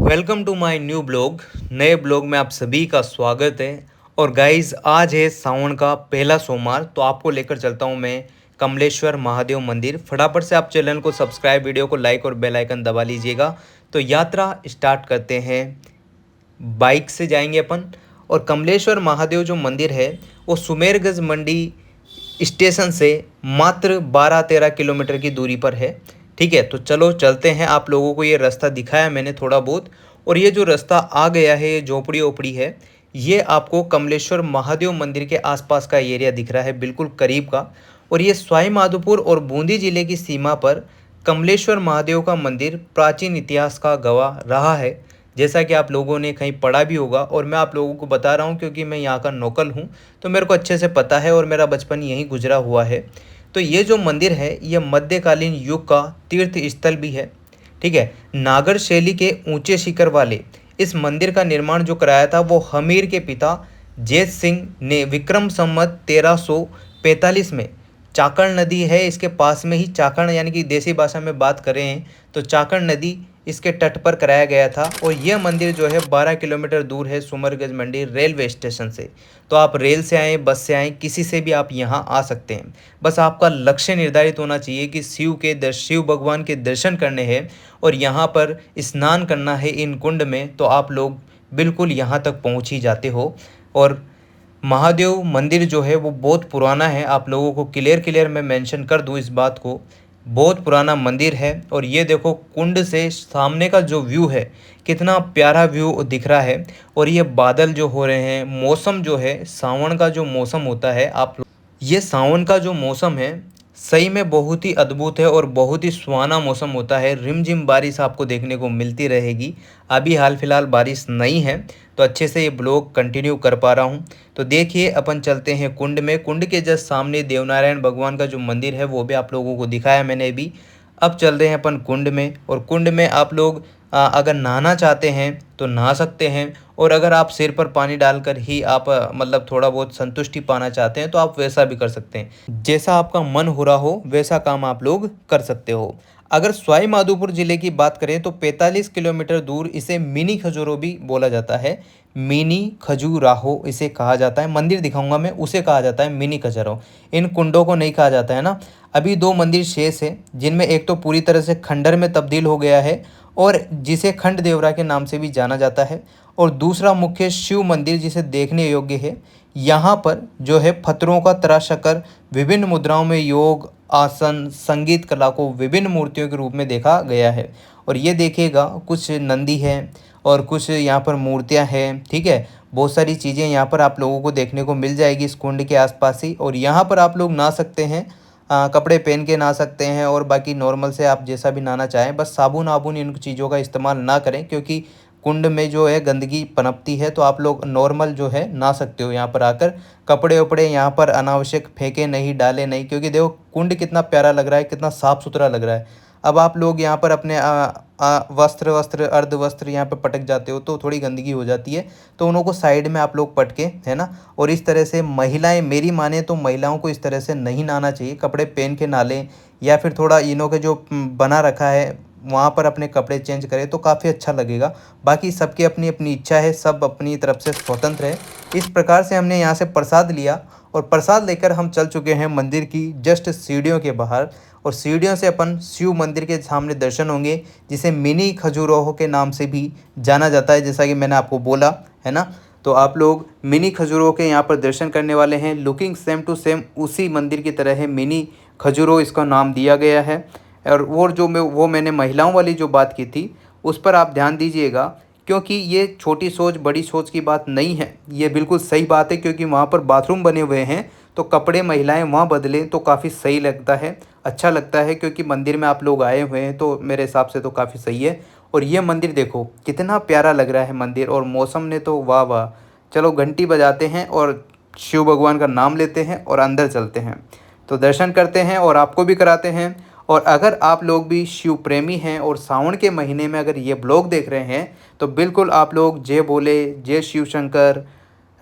Welcome to my new blog. नए blog में आप सभी का स्वागत है। और गाइज आज है सावन का पहला सोमवार, तो आपको लेकर चलता हूँ मैं कमलेश्वर महादेव मंदिर। फटाफट से आप चैनल को सब्सक्राइब, वीडियो को लाइक और बेल आइकन दबा लीजिएगा। तो यात्रा स्टार्ट करते हैं। बाइक से जाएंगे अपन। और कमलेश्वर महादेव जो मंदिर है वो सुमेरगंज मंडी स्टेशन से मात्र 12-13 किलोमीटर की दूरी पर है। ठीक है, तो चलो चलते हैं। आप लोगों को ये रास्ता दिखाया मैंने थोड़ा बहुत। और ये जो रास्ता आ गया है, ये झोपड़ी ओपड़ी है, ये आपको कमलेश्वर महादेव मंदिर के आसपास का एरिया दिख रहा है, बिल्कुल करीब का। और ये सवाई माधोपुर और बूंदी जिले की सीमा पर कमलेश्वर महादेव का मंदिर प्राचीन इतिहास का गवाह रहा है, जैसा कि आप लोगों ने कहीं पढ़ा भी होगा। और मैं आप लोगों को बता रहा हूँ क्योंकि मैं यहाँ का लोकल हूँ, तो मेरे को अच्छे से पता है और मेरा बचपन यहीं गुजरा हुआ है। तो ये जो मंदिर है ये मध्यकालीन युग का तीर्थ स्थल भी है। ठीक है, नागर शैली के ऊंचे शिखर वाले इस मंदिर का निर्माण जो कराया था वो हमीर के पिता जैत सिंह ने विक्रम संवत 1345 में। चाकण नदी है इसके पास में ही, चाकण यानी कि देसी भाषा में बात करें तो चाकण नदी इसके तट पर कराया गया था। और यह मंदिर जो है 12 किलोमीटर दूर है सुमरगंज मंडी रेलवे स्टेशन से। तो आप रेल से आएँ, बस से आएँ, किसी से भी आप यहाँ आ सकते हैं। बस आपका लक्ष्य निर्धारित होना चाहिए कि शिव भगवान के दर्शन करने हैं और यहाँ पर स्नान करना है इन कुंड में, तो आप लोग बिल्कुल यहाँ तक पहुँच ही जाते हो। और महादेव मंदिर जो है वो बहुत पुराना है, आप लोगों को क्लियर मैं मेंशन कर दूं इस बात को। बहुत पुराना मंदिर है। और ये देखो कुंड से सामने का जो व्यू है, कितना प्यारा व्यू दिख रहा है। और ये बादल जो हो रहे हैं, मौसम जो है सावन का जो मौसम होता है, ये सावन का जो मौसम है सही में बहुत ही अद्भुत है और बहुत ही सुहाना मौसम होता है। रिमझिम बारिश आपको देखने को मिलती रहेगी। अभी हाल फिलहाल बारिश नहीं है, तो अच्छे से ये ब्लॉग कंटिन्यू कर पा रहा हूँ। तो देखिए अपन चलते हैं कुंड में। कुंड के जस्ट सामने देवनारायण भगवान का जो मंदिर है वो भी आप लोगों को दिखाया मैंने भी। अब चल रहे हैं अपन कुंड में। और कुंड में आप लोग अगर नहाना चाहते हैं तो नहा सकते हैं। और अगर आप सिर पर पानी डालकर ही आप मतलब थोड़ा बहुत संतुष्टि पाना चाहते हैं तो आप वैसा भी कर सकते हैं। जैसा आपका मन हो रहा हो वैसा काम आप लोग कर सकते हो। अगर सवाई माधोपुर जिले की बात करें तो 45 किलोमीटर दूर इसे मिनी खजुराहो भी बोला जाता है। मिनी खजुराहो इसे कहा जाता है। मंदिर दिखाऊंगा मैं, उसे कहा जाता है मिनी खजुराहो। इन कुंडों को नहीं कहा जाता है ना। अभी दो मंदिर शेष है, जिनमें एक तो पूरी तरह से खंडर में तब्दील हो गया है और जिसे खंड देवरा के नाम से भी जाना जाता है। और दूसरा मुख्य शिव मंदिर जिसे देखने योग्य है। यहाँ पर जो है पत्थरों का तराशा कर विभिन्न मुद्राओं में योग, आसन, संगीत कला को विभिन्न मूर्तियों के रूप में देखा गया है। और ये देखिएगा कुछ नंदी है और कुछ यहाँ पर मूर्तियाँ हैं। ठीक है, बहुत सारी चीज़ें यहाँ पर आप लोगों को देखने को मिल जाएगी इस कुंड के आसपास ही। और यहाँ पर आप लोग नहा सकते हैं, कपड़े पहन के नहा सकते हैं। और बाकी नॉर्मल से आप जैसा भी नहाना चाहें, बस साबुन आबुन इन चीज़ों का इस्तेमाल ना करें क्योंकि कुंड में जो है गंदगी पनपती है। तो आप लोग नॉर्मल जो है नहा सकते हो यहाँ पर आकर। कपड़े वपड़े यहाँ पर अनावश्यक फेंके नहीं, डाले नहीं, क्योंकि देखो कुंड कितना प्यारा लग रहा है, कितना साफ़ सुथरा लग रहा है। अब आप लोग यहाँ पर अपने वस्त्र अर्ध वस्त्र यहाँ पर पटक जाते हो तो थोड़ी गंदगी हो जाती है। तो उन्हों को साइड में आप लोग पटके, है ना। और इस तरह से महिलाएं, मेरी माने तो महिलाओं को इस तरह से नहीं नहाना चाहिए। कपड़े पहन के नहा लें या फिर थोड़ा इन्हों के जो बना रखा है वहाँ पर अपने कपड़े चेंज करें तो काफ़ी अच्छा लगेगा। बाकी सबकी अपनी अपनी इच्छा है, सब अपनी तरफ से स्वतंत्र है। इस प्रकार से हमने यहाँ से प्रसाद लिया और प्रसाद लेकर हम चल चुके हैं मंदिर की जस्ट सीढ़ियों के बाहर। और सीढ़ियों से अपन शिव मंदिर के सामने दर्शन होंगे, जिसे मिनी खजुराहो के नाम से भी जाना जाता है, जैसा कि मैंने आपको बोला, है ना। तो आप लोग मिनी खजुराहो के यहाँ पर दर्शन करने वाले हैं। लुकिंग सेम टू सेम उसी मंदिर की तरह है, मिनी खजुराहो इसका नाम दिया गया है। और वो मैंने महिलाओं वाली जो बात की थी उस पर आप ध्यान दीजिएगा, क्योंकि ये छोटी सोच बड़ी सोच की बात नहीं है, ये बिल्कुल सही बात है। क्योंकि वहाँ पर बाथरूम बने हुए हैं तो कपड़े महिलाएं वहाँ बदलें तो काफ़ी सही लगता है, अच्छा लगता है। क्योंकि मंदिर में आप लोग आए हुए हैं तो मेरे हिसाब से तो काफ़ी सही है। और ये मंदिर देखो कितना प्यारा लग रहा है मंदिर, और मौसम ने तो वाह वाह। चलो घंटी बजाते हैं और शिव भगवान का नाम लेते हैं और अंदर चलते हैं, तो दर्शन करते हैं और आपको भी कराते हैं। और अगर आप लोग भी शिव प्रेमी हैं और सावन के महीने में अगर ये ब्लॉग देख रहे हैं तो बिल्कुल आप लोग जय बोले, जय शिव शंकर,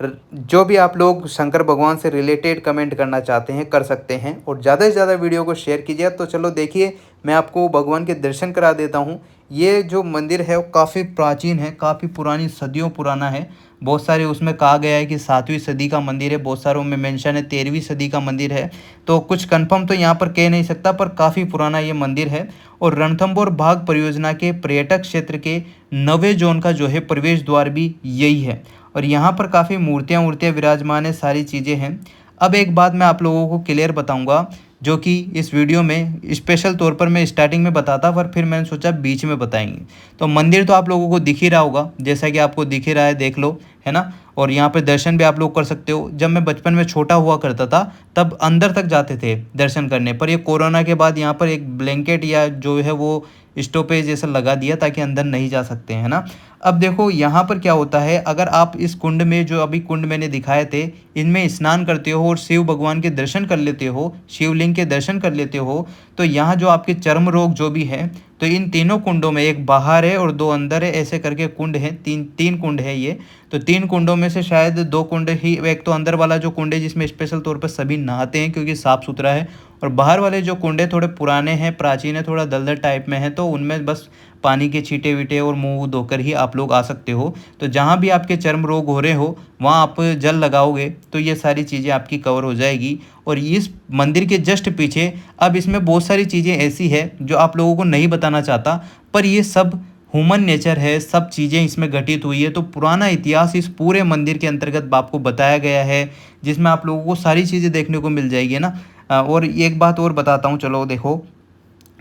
जो भी आप लोग शंकर भगवान से रिलेटेड कमेंट करना चाहते हैं कर सकते हैं। और ज़्यादा से ज़्यादा वीडियो को शेयर कीजिए। तो चलो देखिए मैं आपको भगवान के दर्शन करा देता हूँ। ये जो मंदिर है वो काफ़ी प्राचीन है, काफ़ी पुरानी सदियों पुराना है। बहुत सारे उसमें कहा गया है कि 7वीं सदी का मंदिर है, बहुत सारों में मेंशन है 13वीं सदी का मंदिर है। तो कुछ कंफर्म तो यहाँ पर कह नहीं सकता, पर काफ़ी पुराना ये मंदिर है। और रणथंभौर बाघ परियोजना के पर्यटक क्षेत्र के 9वें जोन का जो है प्रवेश द्वार भी यही है। और यहाँ पर काफ़ी मूर्तियाँ वूर्तियाँ विराजमान है, सारी चीज़ें हैं। अब एक बात मैं आप लोगों को क्लियर बताऊंगा, जो कि इस वीडियो में स्पेशल तौर पर मैं स्टार्टिंग में बताता, पर फिर मैंने सोचा बीच में बताएंगे। तो मंदिर तो आप लोगों को दिख ही रहा होगा, जैसा कि आपको दिख ही रहा है, देख लो, है ना। और यहाँ पे दर्शन भी आप लोग कर सकते हो। जब मैं बचपन में छोटा हुआ करता था तब अंदर तक जाते थे दर्शन करने, पर ये कोरोना के बाद यहाँ पर एक ब्लैंकेट या जो है वो स्टॉपेज जैसा लगा दिया ताकि अंदर नहीं जा सकते, है ना। अब देखो यहाँ पर क्या होता है, अगर आप इस कुंड में, जो अभी कुंड मैंने दिखाए थे, इनमें स्नान करते हो और शिव भगवान के दर्शन कर लेते हो, शिवलिंग के दर्शन कर लेते हो, तो यहाँ जो आपके चर्म रोग जो भी है, तो इन तीनों कुंडों में, एक बाहर है और 2 अंदर है, ऐसे करके कुंड है, तीन कुंड है ये। तो 3 कुंडों में से शायद 2 कुंड ही, एक तो अंदर वाला जो कुंड है जिसमें स्पेशल तौर पर सभी नहाते हैं क्योंकि साफ़ सुथरा है, और बाहर वाले जो कुंड है थोड़े पुराने हैं, प्राचीन है, थोड़ा दलदल टाइप में है, तो उनमें बस पानी के छींटे वीटे और मुंह धोकर ही आप लोग आ सकते हो। तो जहाँ भी आपके चर्म रोग हो रहे हो वहाँ आप जल लगाओगे तो ये सारी चीज़ें आपकी कवर हो जाएगी। और इस मंदिर के जस्ट पीछे, अब इसमें बहुत सारी चीज़ें ऐसी है जो आप लोगों को नहीं बताना चाहता, पर ये सब ह्यूमन नेचर है, सब चीज़ें इसमें घटित हुई है। तो पुराना इतिहास इस पूरे मंदिर के अंतर्गत आपको बताया गया है, जिसमें आप लोगों को सारी चीज़ें देखने को मिल जाएगी ना। और एक बात और बताता हूँ, चलो देखो,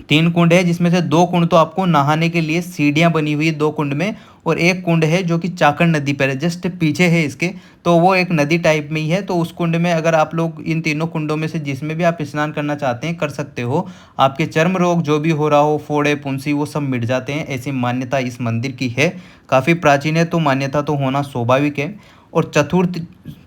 3 कुंड है जिसमें से 2 कुंड तो आपको नहाने के लिए सीढ़ियाँ बनी हुई है 2 कुंड में, और एक कुंड है जो कि चाकण नदी पर है, जस्ट पीछे है इसके, तो वो एक नदी टाइप में ही है। तो उस कुंड में अगर आप लोग, इन तीनों कुंडों में से जिसमें भी आप स्नान करना चाहते हैं कर सकते हो। आपके चर्म रोग जो भी हो रहा हो, फोड़े फुंसी, वो सब मिट जाते हैं, ऐसी मान्यता इस मंदिर की है। काफ़ी प्राचीन है तो मान्यता तो होना स्वाभाविक है। और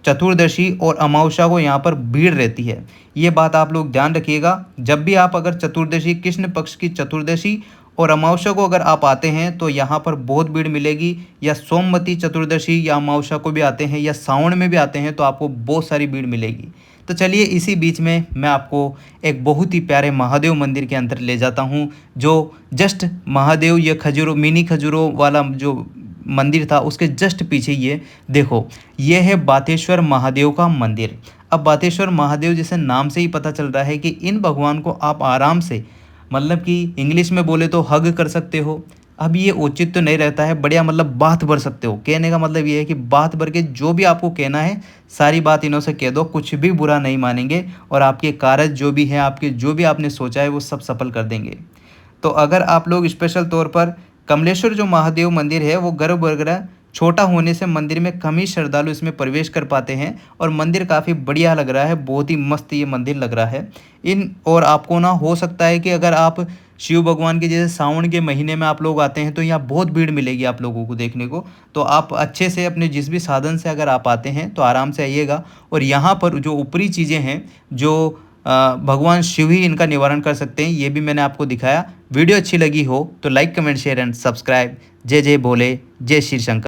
चतुर्दशी और अमावस्या को यहाँ पर भीड़ रहती है, ये बात आप लोग ध्यान रखिएगा। जब भी आप अगर चतुर्दशी, कृष्ण पक्ष की चतुर्दशी और अमावस्या को अगर आप आते हैं तो यहाँ पर बहुत भीड़ मिलेगी, या सोमवती चतुर्दशी या अमावस्या को भी आते हैं, या सावन में भी आते हैं तो आपको बहुत सारी भीड़ मिलेगी। तो चलिए इसी बीच में मैं आपको एक बहुत ही प्यारे महादेव मंदिर के अंदर ले जाता हूँ, जो जस्ट महादेव, ये खजूरों, मिनी खजूरों वाला जो मंदिर था उसके जस्ट पीछे ये देखो, ये है बातेश्वर महादेव का मंदिर। अब बातेश्वर महादेव जैसे नाम से ही पता चल रहा है कि इन भगवान को आप आराम से, मतलब कि इंग्लिश में बोले तो हग कर सकते हो। अब ये उचित तो नहीं रहता है, बढ़िया मतलब बात भर सकते हो, कहने का मतलब ये है कि बात भर के जो भी आपको कहना है सारी बात इन्हों से कह दो, कुछ भी बुरा नहीं मानेंगे, और आपके कार्य जो भी है, आपके जो भी आपने सोचा है वो सब सफल कर देंगे। तो अगर आप लोग स्पेशल तौर पर, कमलेश्वर जो महादेव मंदिर है वो गर्भ वगैरह छोटा होने से मंदिर में कम ही श्रद्धालु इसमें प्रवेश कर पाते हैं, और मंदिर काफ़ी बढ़िया लग रहा है, बहुत ही मस्त ये मंदिर लग रहा है। और आपको ना, हो सकता है कि अगर आप शिव भगवान के जैसे सावन के महीने में आप लोग आते हैं तो यहाँ बहुत भीड़ मिलेगी आप लोगों को देखने को। तो आप अच्छे से अपने जिस भी साधन से अगर आप आते हैं तो आराम से आइएगा। और यहाँ पर जो ऊपरी चीज़ें हैं, जो भगवान शिव ही इनका निवारण कर सकते हैं, ये भी मैंने आपको दिखाया। वीडियो अच्छी लगी हो तो like comment share and subscribe. जय जय भोले, जय श्री शंकर।